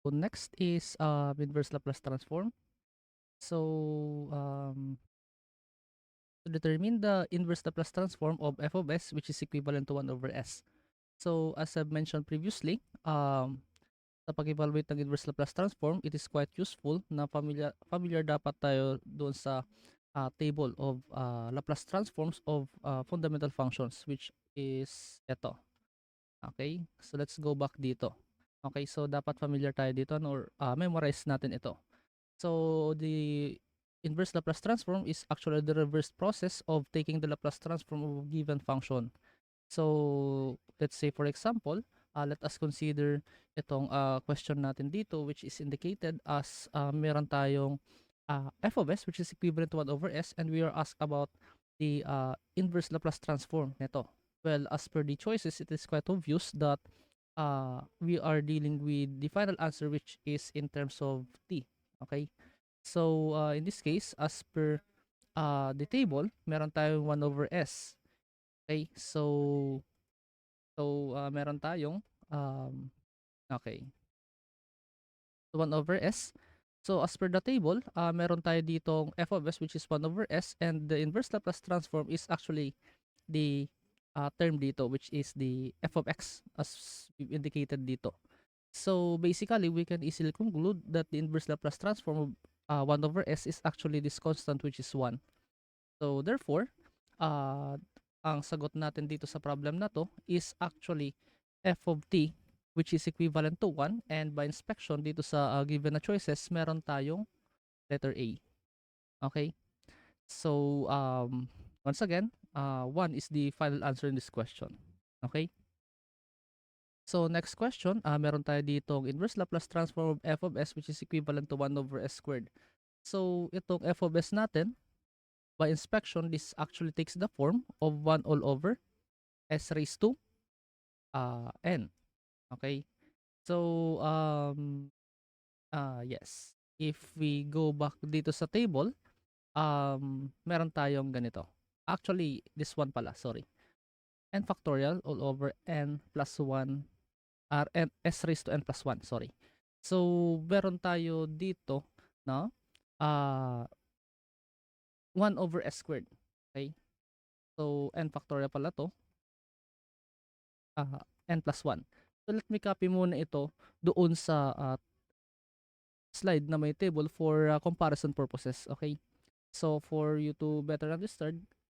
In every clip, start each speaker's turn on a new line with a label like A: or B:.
A: So next is inverse Laplace transform. So to determine the inverse Laplace transform of f of s, which is equivalent to 1 over s. So as I've mentioned previously, sa pag-evaluate ng inverse Laplace transform, it is quite useful na familiar dapat tayo doon sa table of Laplace transforms of fundamental functions, which is ito. Okay, so let's go back dito. Okay, so dapat familiar tayo dito or memorize natin ito. So the inverse Laplace transform is actually the reverse process of taking the Laplace transform of a given function. So let's say for example, let us consider itong question natin dito, which is indicated as meron tayong f of s, which is equivalent to 1 over s, and we are asked about the inverse Laplace transform nito. Well, as per the choices, it is quite obvious that we are dealing with the final answer, which is in terms of t. Okay, so in this case, as per the table, meron tayong 1 over s. Okay, so meron tayong okay, so 1 over s. So as per the table, meron tayo ditong f of s, which is 1 over s, and the inverse Laplace transform is actually the term dito, which is the f of x as we've indicated dito. So basically, we can easily conclude that the inverse Laplace transform of 1 over s is actually this constant, which is 1. So therefore, uh, ang sagot natin dito sa problem na to is actually f of t, which is equivalent to 1, and by inspection dito sa given na choices, meron tayong letter A. Okay? So once again, 1 is the final answer in this question. Okay? So next question, meron tayo ditong inverse Laplace transform of f of s, which is equivalent to 1 over s squared. So itong f of s natin, by inspection, this actually takes the form of 1 all over s raised to n. Okay? So yes, if we go back dito sa table, meron tayong ganito. Actually, this one pala, sorry. N factorial all over n plus 1 n s raised to n plus 1, sorry. So meron tayo dito no, 1 over s squared. Okay? So n factorial pala to, n plus 1. So let me copy muna ito doon sa slide na may table for comparison purposes. Okay? So for you to better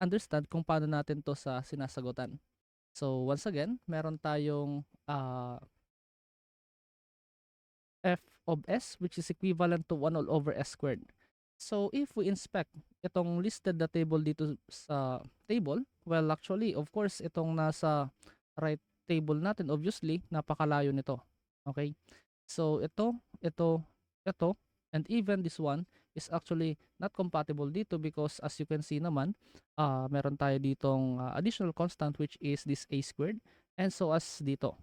A: understand kung paano natin to sa sinasagutan. So once again, meron tayong f of s, which is equivalent to 1 all over s squared. So if we inspect itong listed na table dito sa table, well actually of course itong nasa right table natin, obviously napakalayo nito. Okay? So ito, and even this one is actually not compatible dito because as you can see naman, meron tayo ditong additional constant, which is this a squared, and so as dito.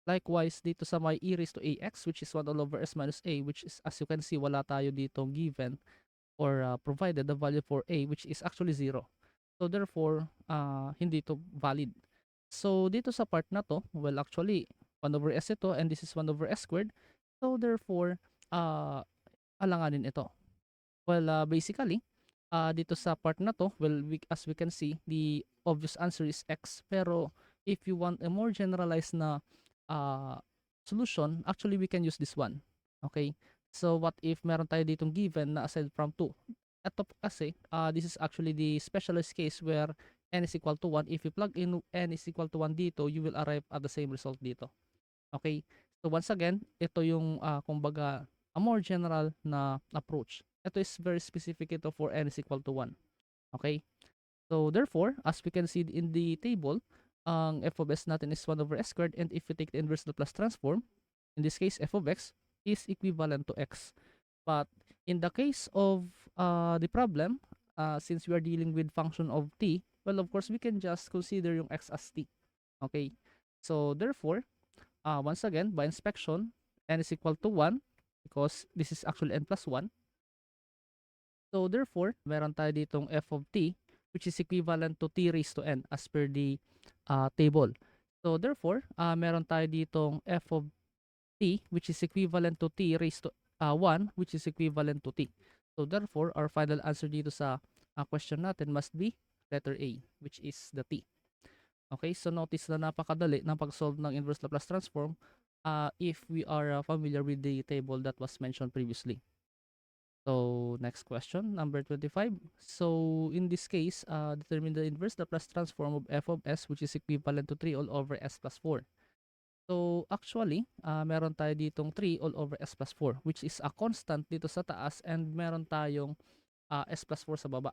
A: Likewise, dito sa may e raised to ax, which is 1 all over s minus a, which is as you can see, wala tayo ditong given or provided the value for a, which is actually 0. So therefore, hindi to valid. So dito sa part na to, well actually 1 over s ito and this is 1 over s squared. So therefore, uh, alanganin ito. Well, basically, dito sa part na to, well, as we can see, the obvious answer is x. Pero if you want a more generalized na uh, solution, actually we can use this one. Okay? So what if meron tayo ditong given na aside from 2? Ito kasi, this is actually the specialized case where n is equal to 1. If you plug in n is equal to 1 dito, you will arrive at the same result dito. Okay? So once again, ito yung kumbaga a more general na approach. Ito is very specific ito for n is equal to 1. Okay? So therefore, as we can see in the table, ang f of s natin is 1 over s squared, and if you take the inverse Laplace transform, in this case f of x is equivalent to x. But in the case of the problem, since we are dealing with function of t, well of course we can just consider yung x as t. Okay? So therefore, once again, by inspection, n is equal to 1 because this is actually n plus 1. So therefore, meron tayo ditong f of t, which is equivalent to t raised to n as per the table. So therefore, meron tayo ditong f of t, which is equivalent to t raised to 1, which is equivalent to t. So therefore, our final answer dito sa question natin must be letter A, which is the t. Okay, so notice na napakadali ng pag-solve ng inverse Laplace transform if we are familiar with the table that was mentioned previously. So next question, number 25. So in this case, determine the inverse Laplace transform of f of s, which is equivalent to 3 all over s plus 4. So actually, meron tayo ditong 3 all over s plus 4, which is a constant dito sa taas, and meron tayong s plus 4 sa baba.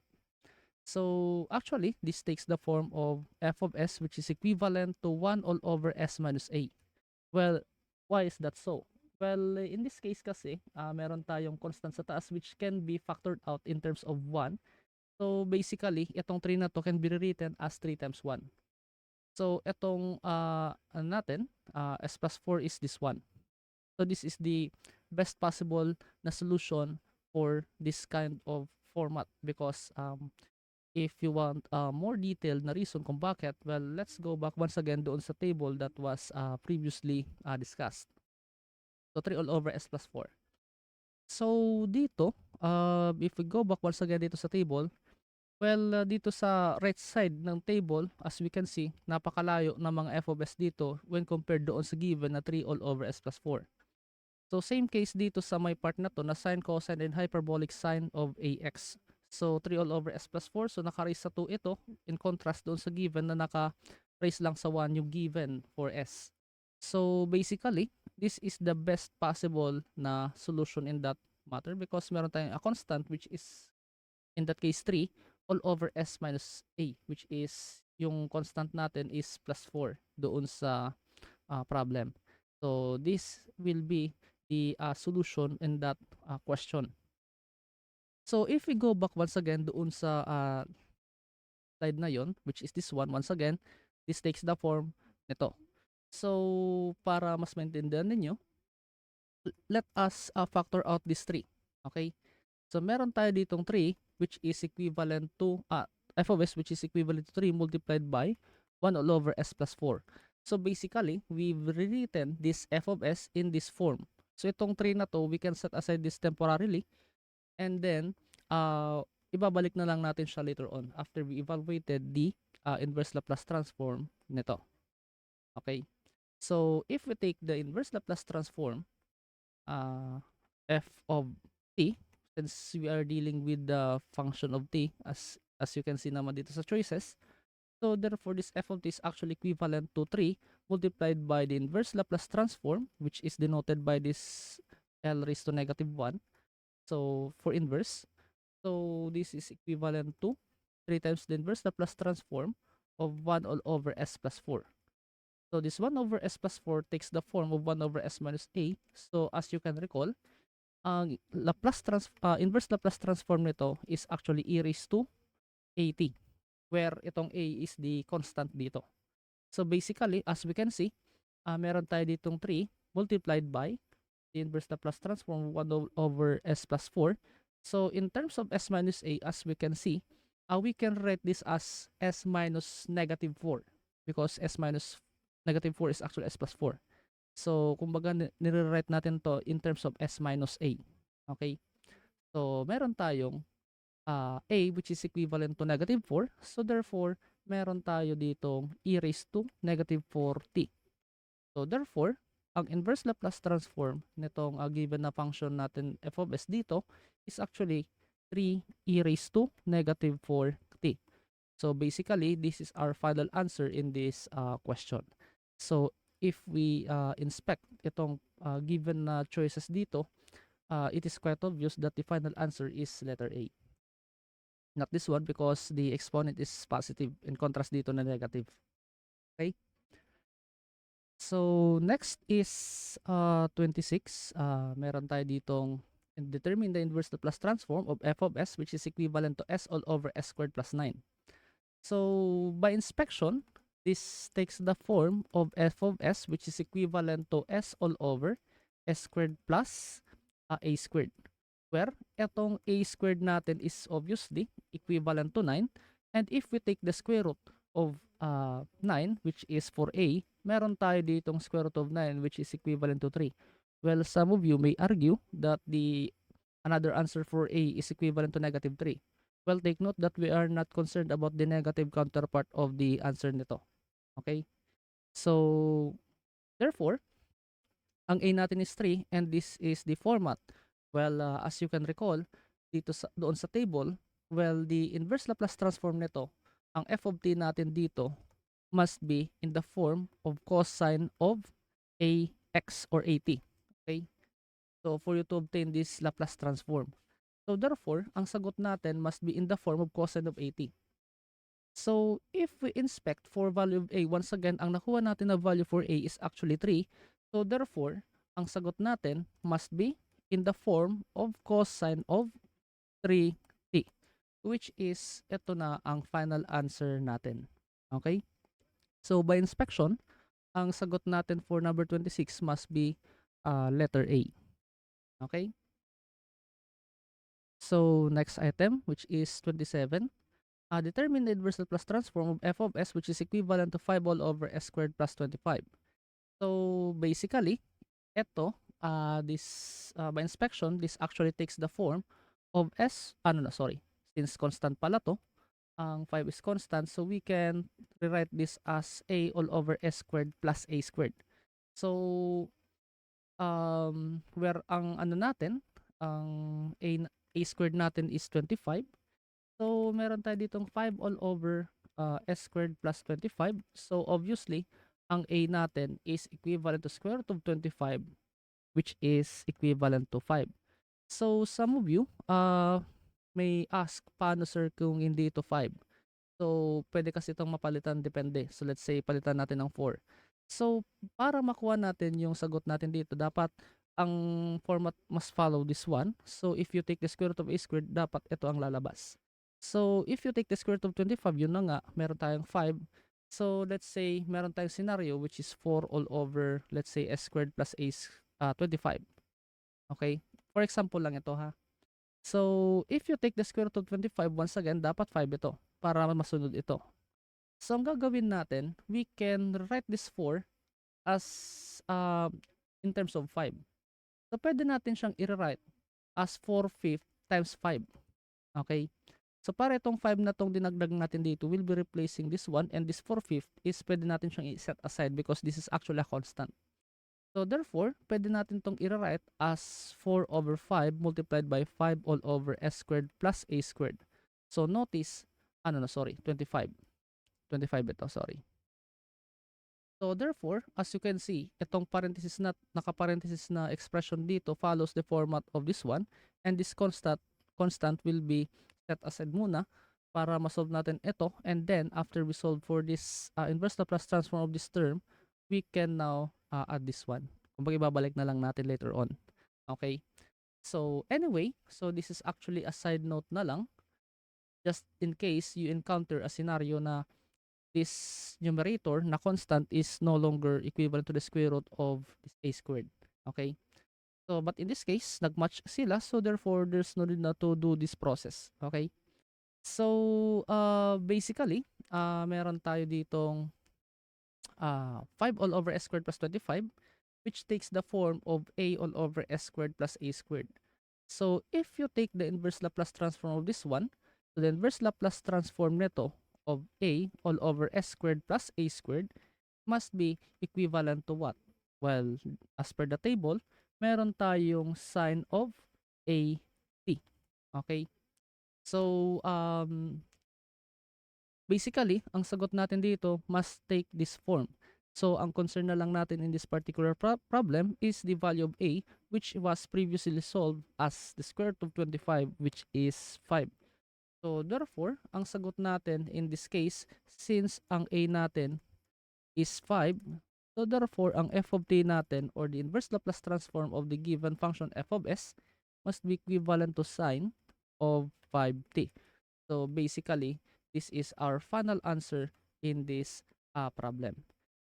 A: So actually, this takes the form of f of s, which is equivalent to 1 all over s minus a. Well, why is that so? Well, in this case kasi, meron tayong constant sa taas which can be factored out in terms of 1. So basically, itong 3 na to can be rewritten as 3 times 1. So itong ano natin, s plus 4 is this one. So this is the best possible na solution for this kind of format, because if you want more detailed na reason kung bakit, well, let's go back once again doon sa table that was previously discussed. So 3 all over s plus 4. So dito, if we go back once again dito sa table, well, dito sa right side ng table, as we can see, napakalayo ng mga f of s dito when compared doon sa given na 3 all over s plus 4. So same case dito sa may part na to na sine, cosine, and hyperbolic sine of ax. So 3 all over s plus 4. So naka-raise sa 2 ito, in contrast doon sa given na naka-raise lang sa 1 yung given for s. So basically, this is the best possible na solution in that matter, because meron tayong a constant which is in that case 3 all over s minus a, which is yung constant natin is plus 4 doon sa problem. So this will be the solution in that question. So if we go back once again doon sa slide na yon, which is this one, once again, this takes the form nito. So para mas maintindihan ninyo, let us factor out this 3. Okay? So meron tayo ditong 3 which is equivalent to f of s, which is equivalent to 3 multiplied by 1 all over s plus 4. So basically, we've rewritten this f of s in this form. So itong 3 na to, we can set aside this temporarily, and then ibabalik na lang natin siya later on after we evaluated the inverse Laplace transform nito. Okay? So if we take the inverse Laplace transform f of t, since we are dealing with the function of t, as you can see naman dito sa choices, so therefore this f of t is actually equivalent to 3 multiplied by the inverse Laplace transform, which is denoted by this L raised to negative 1. So for inverse, so this is equivalent to 3 times the inverse Laplace transform of 1 all over s plus 4. So this 1 over s plus 4 takes the form of 1 over s minus a. So as you can recall, inverse Laplace transform nito is actually e raised to at, where itong a is the constant dito. So basically, as we can see, meron tayo ditong 3 multiplied by the inverse Laplace transform 1 over s plus 4. So in terms of s minus a, as we can see, we can write this as s minus negative 4, because s minus negative 4 is actually s plus 4. So kumbaga nire-write natin to in terms of s minus a. Okay? So meron tayong a, which is equivalent to negative 4. So therefore, meron tayo ditong e raised to negative 4t. So therefore, ang inverse Laplace transform nitong given na function natin f of s dito is actually 3 e raised to negative 4t. So basically, this is our final answer in this question. So if we inspect itong given na choices dito, it is quite obvious that the final answer is letter A. Not this one, because the exponent is positive, in contrast dito na negative. Okay? So next is 26. Meron tayo ditong determine the inverse Laplace transform of f of s, which is equivalent to s all over s squared plus 9. So by inspection, this takes the form of f of s, which is equivalent to s all over s squared plus a squared, where etong a squared natin is obviously equivalent to 9, and if we take the square root of 9, which is for a, meron tayo ditong square root of 9, which is equivalent to 3, Well, some of you may argue that the another answer for A is equivalent to negative 3. Well, take note that we are not concerned about the negative counterpart of the answer nito. Okay? So, therefore, ang A natin is 3 and this is the format. Well, as you can recall, doon sa table, well, the inverse Laplace transform nito, ang f of t natin dito must be in the form of cosine of ax or at. Okay? So, for you to obtain this Laplace transform. So, therefore, ang sagot natin must be in the form of cosine of at. So, if we inspect for value of a, once again, ang nakuha natin na value for a is actually 3. So, therefore, ang sagot natin must be in the form of cosine of 3t, which is, ito na ang final answer natin. Okay? So, by inspection, ang sagot natin for number 26 must be letter A. Okay? So, next item, which is 27. Determine the inverse Laplace transform of f of s which is equivalent to 5 all over s squared plus 25. So, basically, ito, by inspection, this actually takes the form of s, since constant pala to, ang 5 is constant, so we can rewrite this as a all over s squared plus a squared. So, where ang ano natin, ang a squared natin is 25. So, meron tayo ditong 5 all over s squared plus 25. So, obviously, ang a natin is equivalent to square root of 25, which is equivalent to 5. So, some of you may ask, paano sir kung hindi ito 5? So, pwede kasi itong mapalitan, depende. So, let's say, palitan natin ng 4. So, para makuha natin yung sagot natin dito, dapat ang format must follow this one. So, if you take the square root of a squared, dapat ito ang lalabas. So, if you take the square root of 25, yun na nga, meron tayong 5. So, let's say, meron tayong scenario which is 4 all over, let's say, s squared plus a 25. Okay? For example lang ito ha. So, if you take the square root of 25, once again, dapat 5 ito para masunod ito. So, ang gagawin natin, we can write this 4 as in terms of 5. So, pwede natin siyang i-write as 4/5 times 5. Okay? So, para itong 5 na itong dinagdag natin dito, we'll be replacing this one, and this 4/5 is pwede natin siyang i-set aside because this is actually a constant. So, therefore, pwede natin itong i-write as 4 over 5 multiplied by 5 all over s squared plus a squared. So, notice, 25. 25 ito, sorry. So, therefore, as you can see, itong parenthesis na, naka-parenthesis na expression dito follows the format of this one, and this constant will be set aside muna para masolve natin ito, and then after we solve for this inverse Laplace transform of this term, we can now add this one. Kumbaga ibabalik na lang natin later on. Okay? So, anyway, so this is actually a side note na lang, just in case you encounter a scenario na this numerator na constant is no longer equivalent to the square root of this a squared. Okay? So, but in this case, nagmatch sila, so therefore, there's no need na to do this process. Okay? So, basically, meron tayo ditong 5 all over s squared plus 25, which takes the form of a all over s squared plus a squared. So, if you take the inverse Laplace transform of this one, so the inverse Laplace transform nito of a all over s squared plus a squared must be equivalent to what? Well, as per the table, meron tayong sine of a t. Okay? So, basically, ang sagot natin dito must take this form. So, ang concern na lang natin in this particular problem is the value of a, which was previously solved as the square root of 25, which is 5. So, therefore, ang sagot natin in this case, since ang a natin is 5, so therefore, ang f of t natin or the inverse Laplace transform of the given function f of s must be equivalent to sine of 5t. So, basically, this is our final answer in this problem.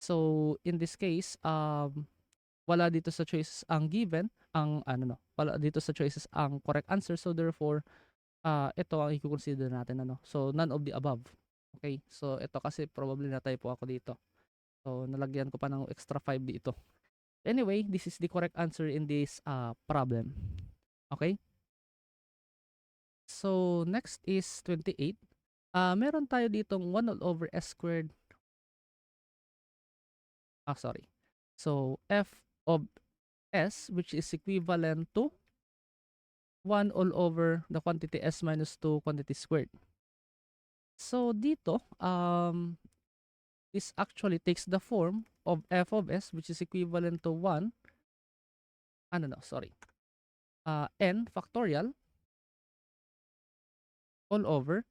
A: So, in this case, wala dito sa choices ang given, wala dito sa choices ang correct answer. So, therefore, ito ang i-consider natin, So, none of the above. Okay? So, ito kasi probably na-typo ako dito. So, nalagyan ko pa ng extra 5 dito. Anyway, this is the correct answer in this problem. Okay? So, next is 28. Meron tayo ditong 1 all over s squared. Sorry. So, f of s, which is equivalent to 1 all over the quantity s minus 2 quantity squared. So, dito, this actually takes the form of f of s, which is equivalent to 1, n factorial all over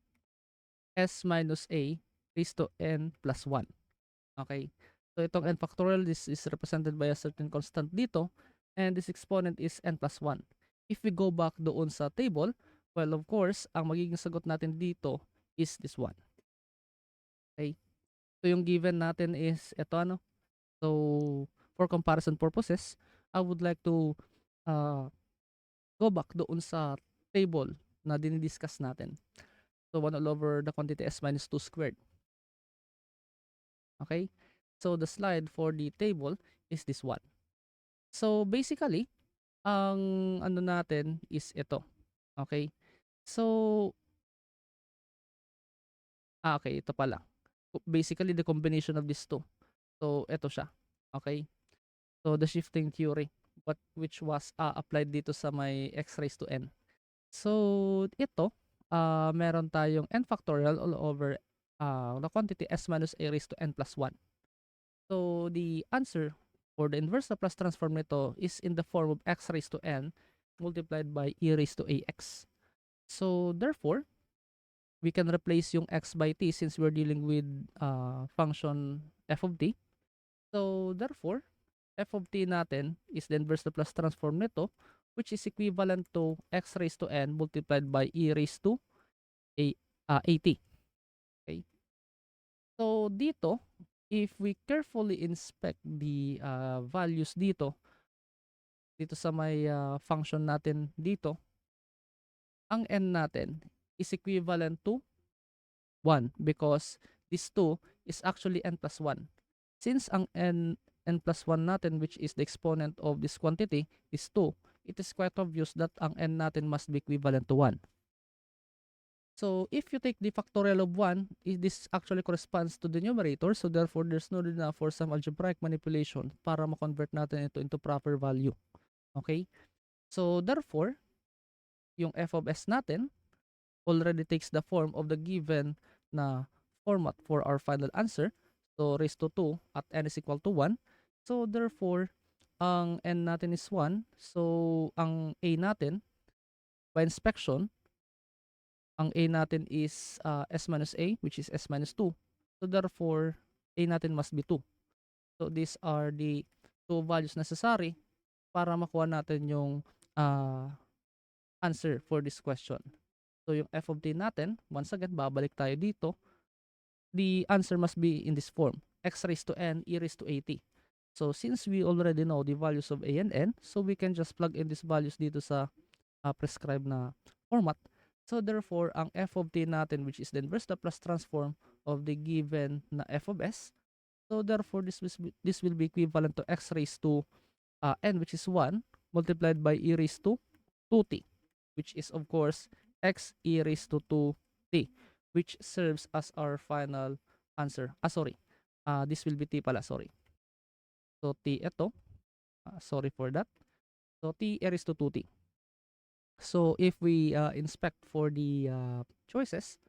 A: s minus a raised to n plus 1. Okay? So, itong n factorial, this is represented by a certain constant dito, and this exponent is n plus 1. If we go back doon sa table, well, of course, ang magiging sagot natin dito is this one. Okay? So, yung given natin is ito ano. So, for comparison purposes, I would like to uh, go back doon sa table na dinidiscuss natin. So, 1 all over the quantity s minus 2 squared. Okay? So, the slide for the table is this one. So, basically, ang ano natin is ito. Okay? So, okay, ito pala. Basically, the combination of these two. So, ito siya. Okay? So, the shifting theory, but which was applied dito sa may x raised to n. So, ito, meron tayong n factorial all over the quantity s minus a raised to n plus 1. So, the answer for the inverse Laplace transform nito is in the form of x raised to n multiplied by e raised to ax. So, therefore, we can replace yung x by t since we're dealing with function f of t. So, therefore, f of t natin is the inverse Laplace transform nito, which is equivalent to x raised to n multiplied by e raised to at. Okay? So, dito, if we carefully inspect the values dito sa may function natin dito, ang n natin is equivalent to 1 because this 2 is actually n plus 1. Since ang n plus 1 natin, which is the exponent of this quantity, is 2, it is quite obvious that ang n natin must be equivalent to 1. So, if you take the factorial of 1, this actually corresponds to the numerator. So, therefore, there's no need na for some algebraic manipulation para ma-convert natin ito into proper value. Okay? So, therefore, yung f of s natin already takes the form of the given na format for our final answer. So, raised to 2 at n is equal to 1. So, therefore, ang n natin is 1. So, ang a natin, by inspection, ang a natin is s minus a, which is s minus 2. So, therefore, a natin must be 2. So, these are the two values necessary para makuha natin yung answer for this question. So, yung f of t natin, once again, babalik tayo dito. The answer must be in this form, x raised to n, e raised to at. So, since we already know the values of a and n, so we can just plug in these values dito sa prescribed na format. So, therefore, ang f of t natin, which is the inverse Laplace transform of the given na f of s, so therefore, this will be equivalent to x raised to n, which is 1, multiplied by e raised to 2t, which is, of course, x e raised to 2t, which serves as our final answer. Sorry. This will be t pala, sorry. So, t ito. Sorry for that. So, t e raised to 2t. So, if we inspect for the choices,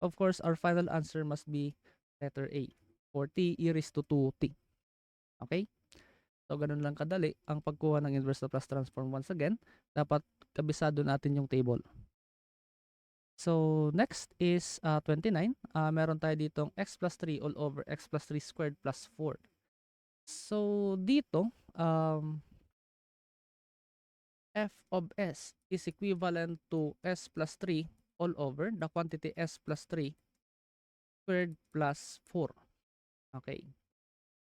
A: of course, our final answer must be letter A, or t e raised to 2t. Okay? So, ganun lang kadali ang pagkuha ng inverse Laplace transform. Once again, dapat kabisado natin yung table. So, next is 29. Meron tayo ditong x plus 3 all over x plus 3 squared plus 4. So, dito, f of s is equivalent to s plus 3 all over the quantity s plus 3 squared plus 4. Okay.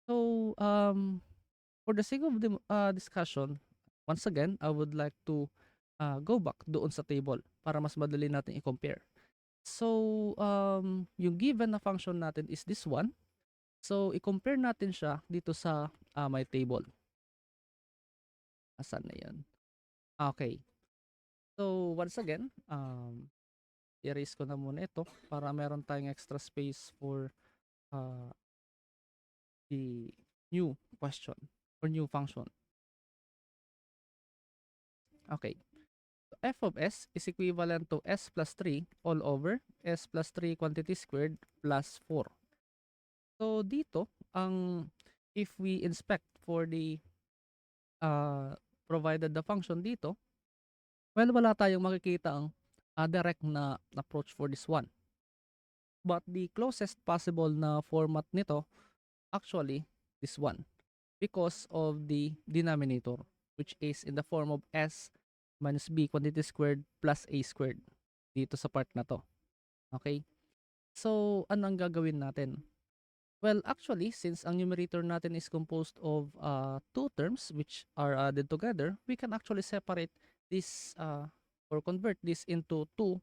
A: So, for the sake of the discussion, once again, I would like to go back doon sa table para mas madali natin i-compare. So, yung given na function natin is this one. So, i-compare natin siya dito sa my table. Asan na yun? Okay. So, once again, erase ko na muna ito para meron tayong extra space for uh, the new question or new function. Okay. So f of s is equivalent to s plus 3 all over s plus 3 quantity squared plus 4. So, dito, if we inspect for the uh, provided the function dito, well, wala tayong makikita ang direct na approach for this one. But the closest possible na format nito, actually, this one. Because of the denominator, which is in the form of s minus b quantity squared plus a squared. Dito sa part na to. Okay? So, anong gagawin natin? Well, actually, since ang numerator natin is composed of two terms which are added together, we can actually separate this or convert this into two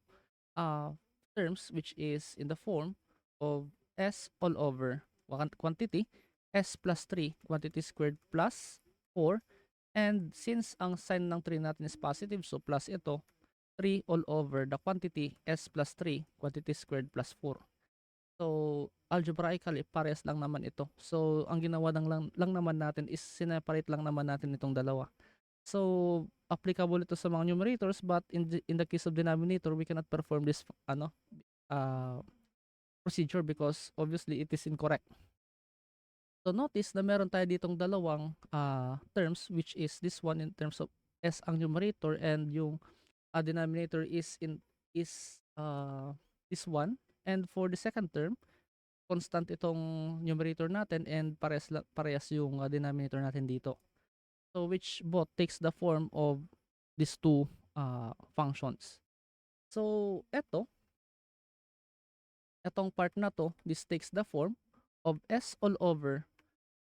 A: uh, terms which is in the form of s all over quantity, s plus 3 quantity squared plus 4, and since ang sign ng 3 natin is positive, so plus ito, 3 all over the quantity s plus 3 quantity squared plus 4. So, algebraically, parehas lang naman ito. So, ang ginawa lang naman natin is sineparate lang naman natin itong dalawa. So, applicable ito sa mga numerators, but in the case of denominator, we cannot perform this uh, procedure because obviously it is incorrect. So, notice na meron tayo ditong dalawang terms, which is this one in terms of s ang numerator, and yung denominator is this one. And for the second term, constant itong numerator natin and parehas yung denominator natin dito. So which both takes the form of these two functions. So etong part na to, this takes the form of s all over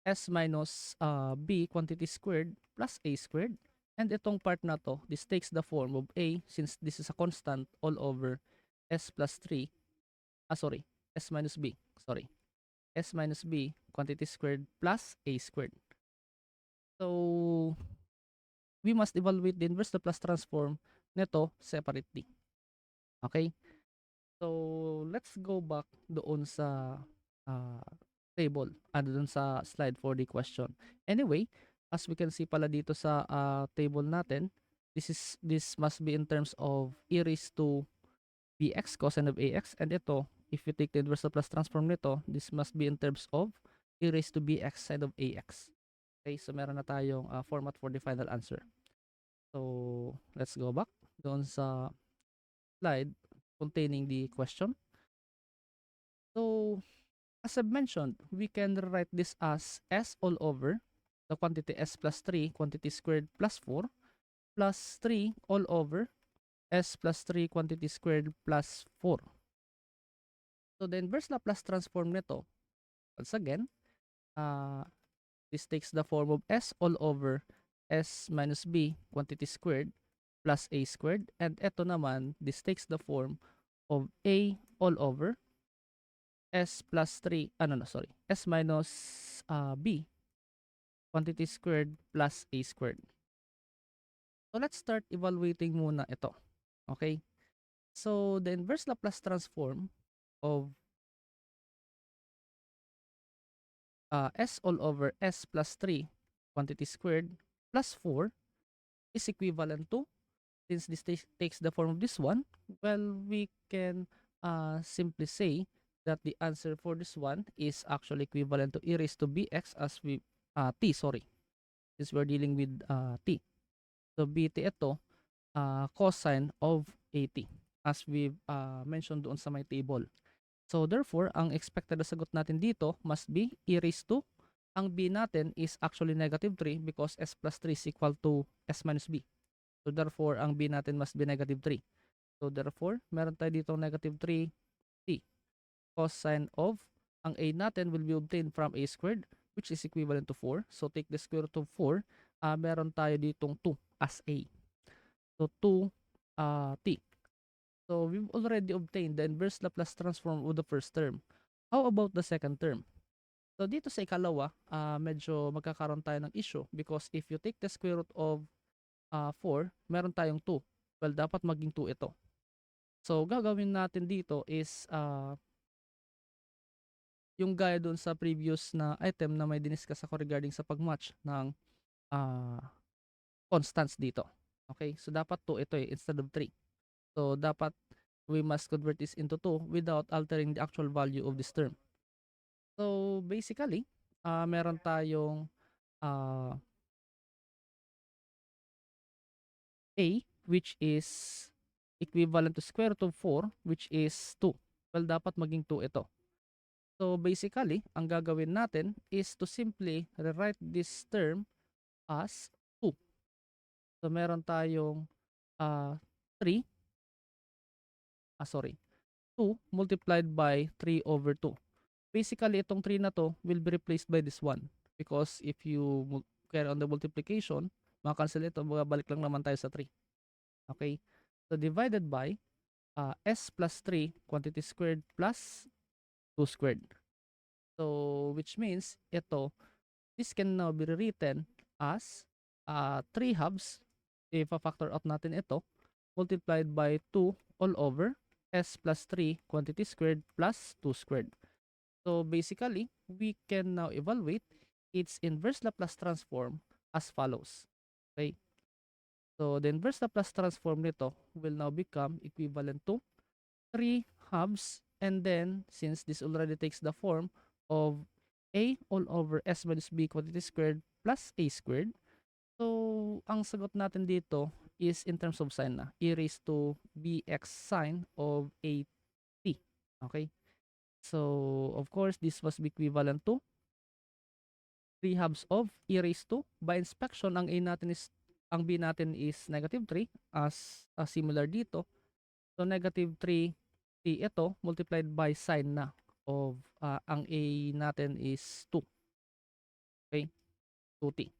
A: s minus b quantity squared plus a squared. And itong part na to, this takes the form of a, since this is a constant, all over s plus 3, s minus b, s minus b quantity squared plus a squared. So, we must evaluate the inverse Laplace transform nito separately. Okay? So, let's go back doon sa table, doon sa slide for the question. Anyway, as we can see pala dito sa table natin, this must be in terms of e raised to bx cosine of ax, and ito, if you take the inverse Laplace transform nito, this must be in terms of e raised to bx sine of ax. Okay, so meron na tayong format for the final answer. So, let's go back doon sa slide containing the question. So, as I've mentioned, we can write this as s all over the quantity s plus 3 quantity squared plus 4 plus 3 all over s plus 3 quantity squared plus 4. So, the inverse Laplace transform nito, once again, this takes the form of s all over s minus b quantity squared plus a squared. And eto naman, this takes the form of a all over s plus 3, s minus b quantity squared plus a squared. So let's start evaluating muna ito. Okay? So the inverse Laplace transform of s all over s plus 3 quantity squared plus 4 is equivalent to, since this takes the form of this one, well, we can simply say that the answer for this one is actually equivalent to e raised to bx as we, t, sorry, since we're dealing with t. So, bt ito, cosine of at, as we mentioned doon sa my table. So, therefore, ang expected na sagot natin dito must be e raised to, ang b natin is actually negative 3 because s plus 3 is equal to s minus b. So, therefore, ang b natin must be negative 3. So, therefore, meron tayo dito negative 3t. Cosine of, ang a natin will be obtained from a squared, which is equivalent to 4. So, take the square root of 4. Meron tayo ditong 2 as a. So, 2t. So, we've already obtained the inverse Laplace transform of the first term. How about the second term? So, dito sa ikalawa, medyo magkakaroon tayo ng issue because if you take the square root of 4, meron tayong 2. Well, dapat maging 2 ito. So, gagawin natin dito is yung gaya dun sa previous na item na may diniscuss ako regarding sa pag-match ng ah, constants dito. Okay? So, dapat 2 ito instead of 3. So, dapat we must convert this into 2 without altering the actual value of this term. So, basically, meron tayong uh, A, which is equivalent to square root of 4, which is 2. Well, dapat maging 2 ito. So, basically, ang gagawin natin is to simply rewrite this term as 2. So, meron tayong 3, 2 multiplied by 3 over 2. Basically, itong 3 na to will be replaced by this 1. Because if you carry on the multiplication, makacancel ito, balik lang naman tayo sa 3. Okay? So, divided by s plus 3 quantity squared plus 2 squared. So, which means, this can now be rewritten as 3 halves, if a-factor out natin ito, multiplied by 2 all over s plus 3 quantity squared plus 2 squared. So basically, we can now evaluate its inverse Laplace transform as follows. Okay? So the inverse Laplace transform nito will now become equivalent to 3 halves, and then since this already takes the form of a all over s minus b quantity squared plus a squared. So ang sagot natin dito is in terms of sign na, e raised to bx sine of a t. Okay? So, of course, this must be equivalent to 3 halves of e raised to. By inspection, ang b natin is negative 3 as similar dito. So, negative 3t ito multiplied by sine na of ang a natin is 2. Okay? 2t.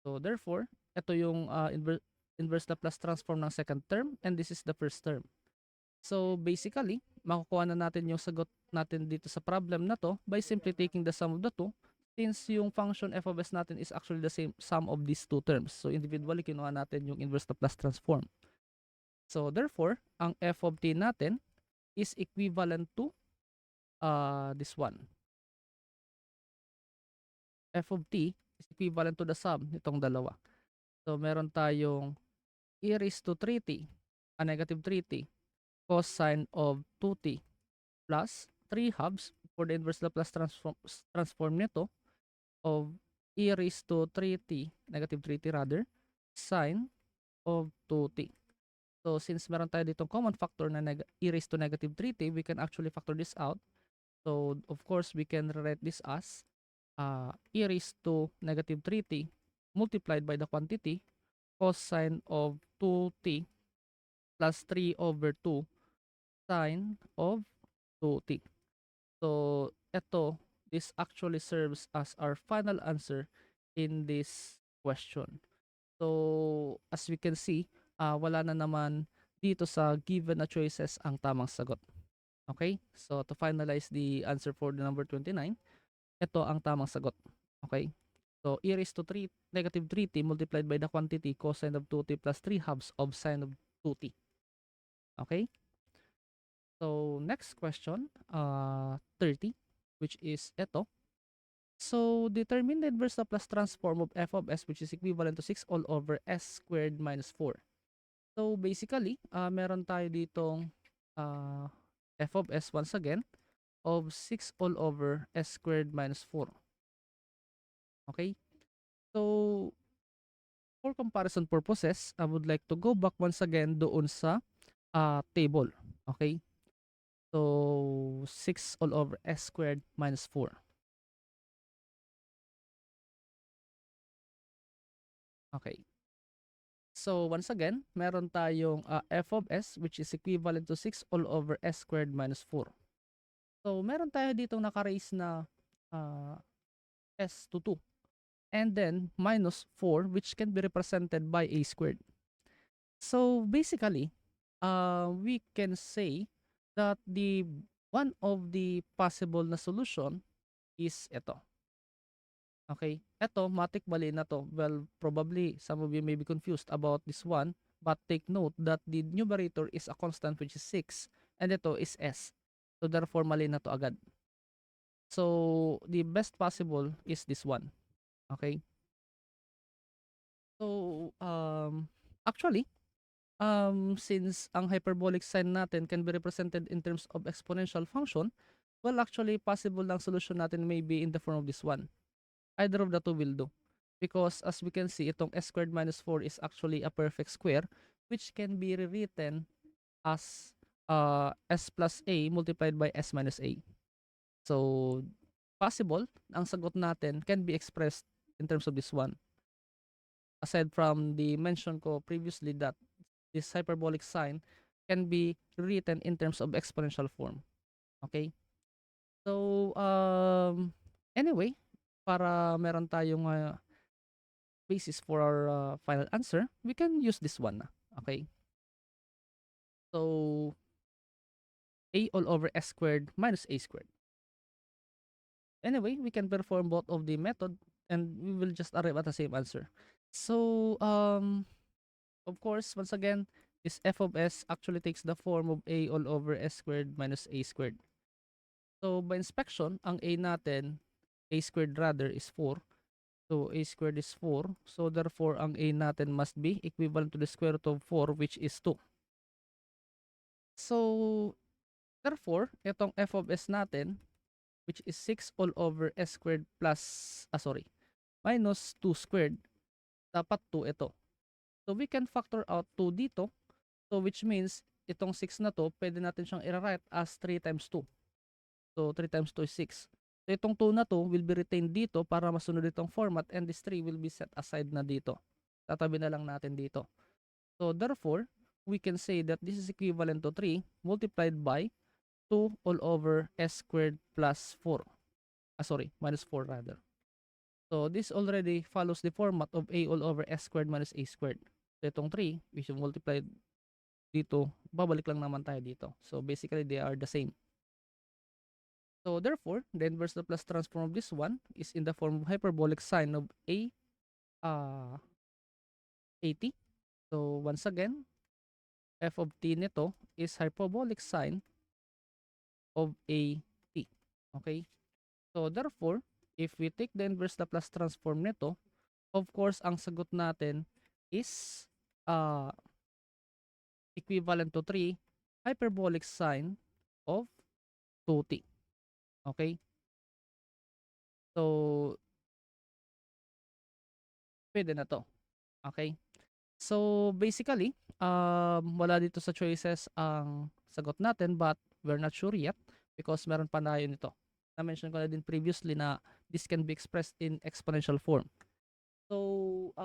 A: So, therefore, ito yung inverse Laplace transform ng second term, and this is the first term. So basically, makukuha na natin yung sagot natin dito sa problem na to by simply taking the sum of the two, since yung function f of s natin is actually the same sum of these two terms. So individually, kinuha natin yung inverse Laplace transform. So therefore, ang f of t natin is equivalent to this one. F of t is equivalent to the sum nitong dalawa. So meron tayong e raised to 3t, negative 3t, cosine of 2t plus 3 halves for the inverse Laplace transform nito of e raised to 3t, negative 3t rather, sine of 2t. So since meron tayo ditong common factor na e raised to negative 3t, we can actually factor this out. So of course, we can rewrite this as e raised to negative 3t multiplied by the quantity cosine of 2t plus 3 over 2 sine of 2t. So, this actually serves as our final answer in this question. So, as we can see, wala na naman dito sa given na choices ang tamang sagot. Okay? So, to finalize the answer for the number 29, ito ang tamang sagot. Okay? So, e raised to 3, negative 3t multiplied by the quantity cosine of 2t plus 3 halves of sine of 2t. Okay? So, next question, 30, which is ito. So, determine the inverse Laplace transform of f of s, which is equivalent to 6 all over s squared minus 4. So, basically, meron tayo ditong f of s once again of 6 all over s squared minus 4. Okay? So, for comparison purposes, I would like to go back once again doon sa table. Okay? So, 6 all over s squared minus 4. Okay. So, once again, meron tayong f of s, which is equivalent to 6 all over s squared minus 4. So, meron tayo ditong naka-raise na s to 2. And then, minus 4, which can be represented by a squared. So, basically, we can say that one of the possible na solution is ito. Okay? Eto, matik mali na to. Well, probably some of you may be confused about this one, but take note that the numerator is a constant which is 6 and ito is s. So therefore, mali na to agad. So the best possible is this one. Okay? So, actually, since ang hyperbolic sign natin can be represented in terms of exponential function, well, actually, possible lang solution natin may be in the form of this one. Either of the two will do. Because as we can see, itong s squared minus 4 is actually a perfect square which can be rewritten as s plus a multiplied by s minus a. So, possible, ang sagot natin can be expressed in terms of this one. Aside from the mention ko previously that this hyperbolic sign can be written in terms of exponential form. Okay? So, anyway, para meron tayong basis for our final answer, we can use this one na. Okay? So, a all over s squared minus a squared. Anyway, we can perform both of the method and we will just arrive at the same answer. So, of course, once again, this f of s actually takes the form of a all over s squared minus a squared. So, by inspection, ang a natin, a squared rather, is 4. So, a squared is 4. So, therefore, ang a natin must be equivalent to the square root of 4, which is 2. So, therefore, itong f of s natin, which is 6 all over s squared plus, minus 2 squared, dapat 2 ito. So, we can factor out 2 dito. So, which means, itong 6 na to, pwede natin siyang i-write as 3 times 2. So, 3 times 2 is 6. So, itong 2 na to will be retained dito para masunod itong format and this 3 will be set aside na dito. Tatabi na lang natin dito. So, therefore, we can say that this is equivalent to 3 multiplied by 2 all over s squared plus 4. Minus 4 rather. So, this already follows the format of a all over s squared minus a squared. So, itong 3, which is multiplied dito, babalik lang naman tayo dito. So, basically, they are the same. So therefore, the inverse Laplace transform of this one is in the form of hyperbolic sine of uh, at. So once again, f of t nito is hyperbolic sine of at. Okay? So therefore, if we take the inverse Laplace transform nito, of course, ang sagot natin is uh, equivalent to 3 hyperbolic sine of 2t. Okay? So, pwede na to. Okay? So, basically, wala dito sa choices ang sagot natin but we're not sure yet because meron pa tayo nito. Na-mention ko na din previously na this can be expressed in exponential form. So,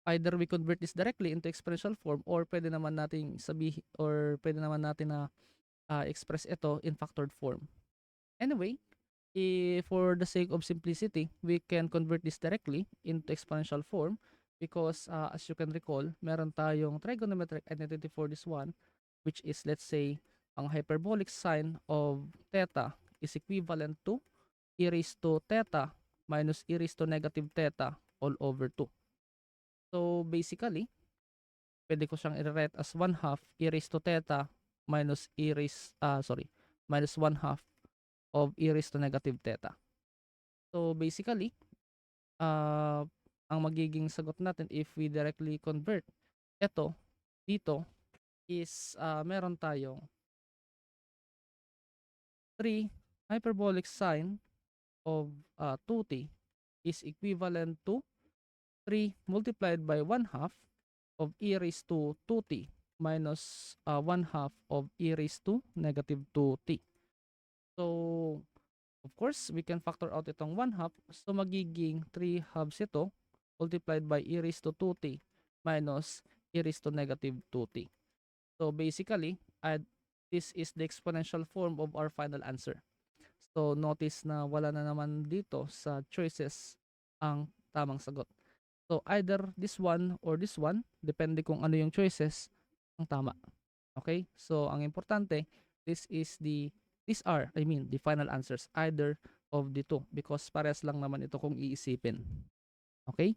A: either we convert this directly into exponential form or pwede naman natin na express ito in factored form. Anyway, for the sake of simplicity, we can convert this directly into exponential form because as you can recall, meron tayong trigonometric identity for this one, which is, let's say, ang hyperbolic sine of theta is equivalent to e raised to theta minus e raised to negative theta all over 2. So basically, pwede ko siyang i-write as 1 half e raised to theta minus minus 1 half of e raised to negative theta. So basically, ang magiging sagot natin if we directly convert ito dito is meron tayong 3 hyperbolic sine of 2t is equivalent to 3 multiplied by 1 half of e raised to 2t minus 1 half of e raised to negative 2t. So, of course, we can factor out itong 1 half. So, magiging 3 halves ito multiplied by e raised to 2t minus e raised to negative 2t. So, basically, this is the exponential form of our final answer. So, notice na wala na naman dito sa choices ang tamang sagot. So, either this one or this one, depende kung ano yung choices, ang tama. Okay? So, ang importante, these are the final answers. Either of the two because pares lang naman ito kung iisipin. Okay?